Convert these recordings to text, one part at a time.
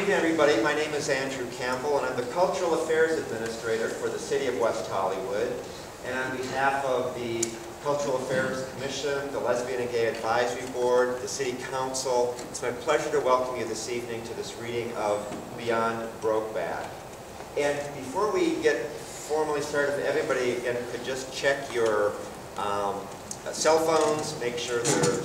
evening, everybody. My name is Andrew Campbell, and I'm the Cultural Affairs Administrator for the City of West Hollywood. And on behalf of the Cultural Affairs Commission, the Lesbian and Gay Advisory Board, the City Council, it's my pleasure to welcome you this evening to this reading of Beyond Brokeback. And before we get formally started, if everybody again could just check your cell phones, make sure they're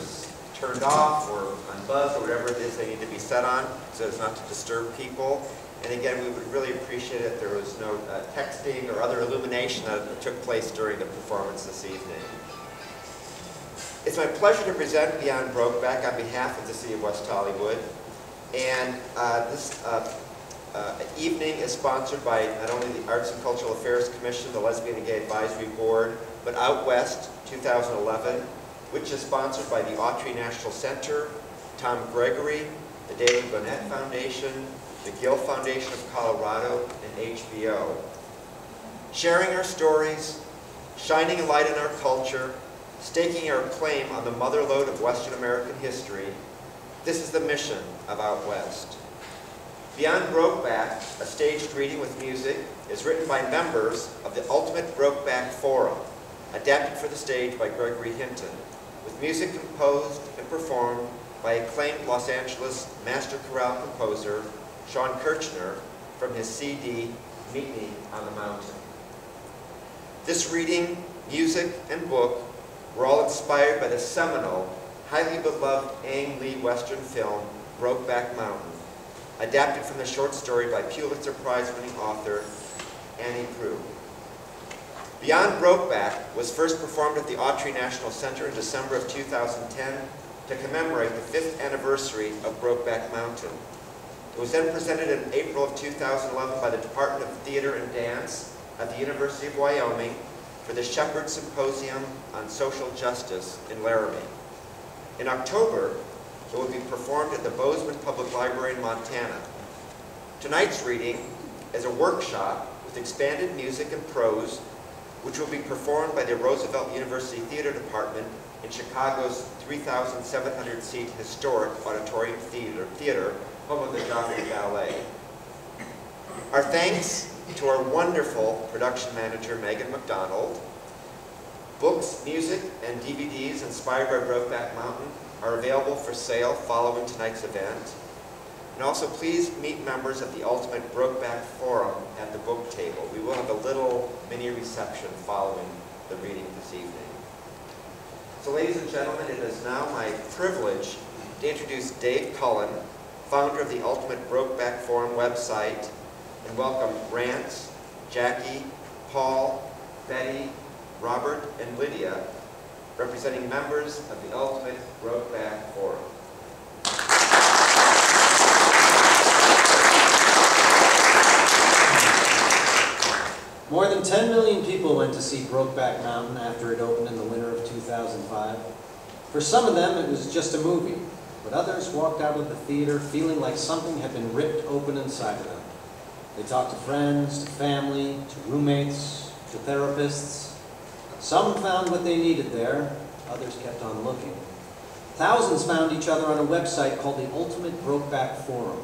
turned off or unbuzzed or whatever it is they need to be set on so as not to disturb people. And again, we would really appreciate it if there was no texting or other illumination that took place during the performance this evening. It's my pleasure to present Beyond Brokeback on behalf of the City of West Hollywood. And this evening is sponsored by not only the Arts and Cultural Affairs Commission, the Lesbian and Gay Advisory Board, but Out West 2011, which is sponsored by the Autry National Center, Tom Gregory, the David Bonnet Foundation, the Gill Foundation of Colorado, and HBO. Sharing our stories, shining a light on our culture, staking our claim on the motherlode of Western American history, this is the mission of Out West. Beyond Brokeback, a staged reading with music, is written by members of the Ultimate Brokeback Forum, adapted for the stage by Gregory Hinton, with music composed and performed by acclaimed Los Angeles master chorale composer Sean Kirchner from his CD, Meet Me on the Mountain. This reading, music, and book were all inspired by the seminal, highly beloved Ang Lee Western film, Brokeback Mountain, adapted from the short story by Pulitzer Prize-winning author Annie Proulx. Beyond Brokeback was first performed at the Autry National Center in December of 2010 to commemorate the 5th anniversary of Brokeback Mountain. It was then presented in April of 2011 by the Department of Theater and Dance at the University of Wyoming for the Shepherd Symposium on Social Justice in Laramie. In October, it will be performed at the Bozeman Public Library in Montana. Tonight's reading is a workshop with expanded music and prose, which will be performed by the Roosevelt University Theater Department in Chicago's 3,700-seat historic auditorium theater, home of the Joffrey Ballet. Our thanks to our wonderful production manager, Megan McDonald. Books, music, and DVDs inspired by Brokeback Mountain are available for sale following tonight's event. And also, please meet members of the Ultimate Brokeback Forum at the book table. We will have a little mini reception following the reading this evening. So, ladies and gentlemen, it is now my privilege to introduce Dave Cullen, founder of the Ultimate Brokeback Forum website, and welcome Rance, Jackie, Paul, Betty, Robert, and Lydia, representing members of the Ultimate Brokeback Forum. More than 10 million people went to see Brokeback Mountain after it opened in the winter of 2005. For some of them, it was just a movie, but others walked out of the theater feeling like something had been ripped open inside of them. They talked to friends, to family, to roommates, to therapists. Some found what they needed there, others kept on looking. Thousands found each other on a website called the Ultimate Brokeback Forum.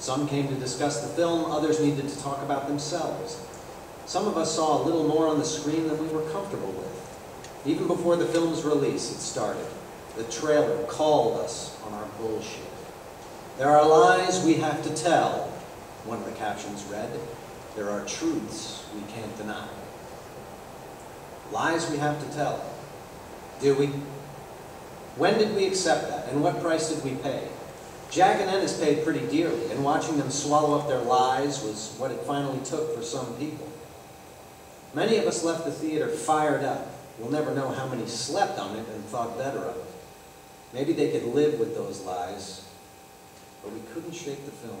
Some came to discuss the film, others needed to talk about themselves. Some of us saw a little more on the screen than we were comfortable with. Even before the film's release, it started. The trailer called us on our bullshit. There are lies we have to tell, one of the captions read. There are truths we can't deny. Lies we have to tell. Do we? When did we accept that, and what price did we pay? Jack and Ennis paid pretty dearly, and watching them swallow up their lies was what it finally took for some people. Many of us left the theater fired up. We'll never know how many slept on it and thought better of it. Maybe they could live with those lies, but we couldn't shake the film.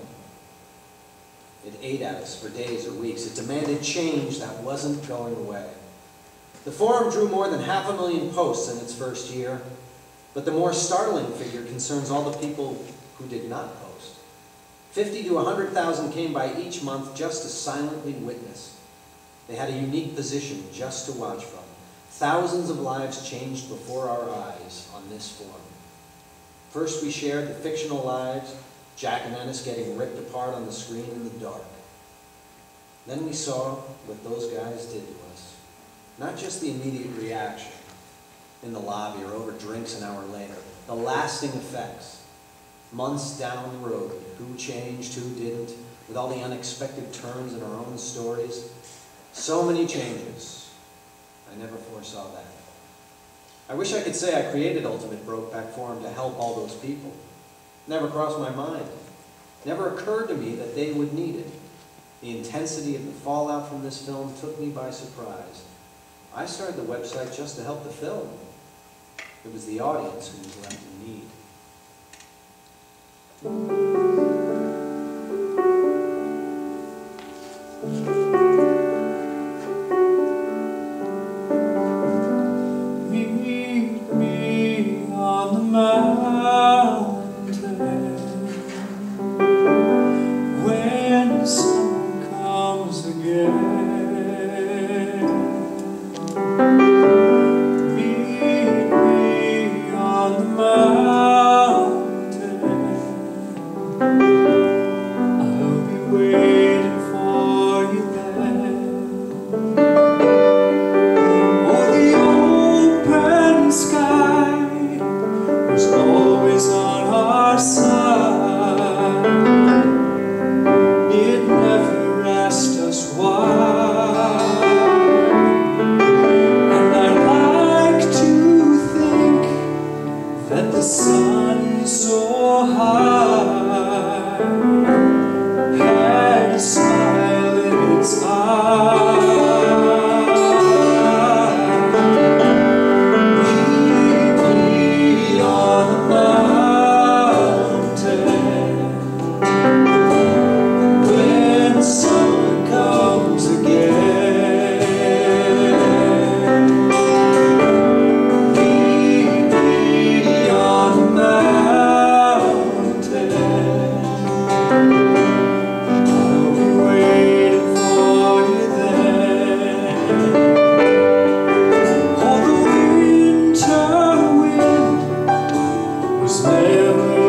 It ate at us for days or weeks. It demanded change that wasn't going away. The forum drew more than 500,000 posts in its first year, but the more startling figure concerns all the people who did not post. 50 to 100,000 came by each month just to silently witness. They had a unique position just to watch from. Thousands of lives changed before our eyes on this forum. First, we shared the fictional lives Jack and Ennis getting ripped apart on the screen in the dark. Then we saw what those guys did to us. Not just the immediate reaction in the lobby or over drinks an hour later, the lasting effects. Months down the road, who changed, who didn't, with all the unexpected turns in our own stories. So many changes. I never foresaw that. I wish I could say I created Ultimate Brokeback Forum to help all those people. Never crossed my mind. Never occurred to me that they would need it. The intensity of the fallout from this film took me by surprise. I started the website just to help the film. It was the audience who was left in need. Meet me on the mountain when summer comes again. Meet me on the mountain. I'll be waiting for you then. Oh, the open sky was always on our side. It never asked us why. And I like to think that the sun so high had a smile in its eye. Meet me on the mountain when summer comes again. Meet me on the mountain. I'll be waiting for you then. Oh, the winter wind was never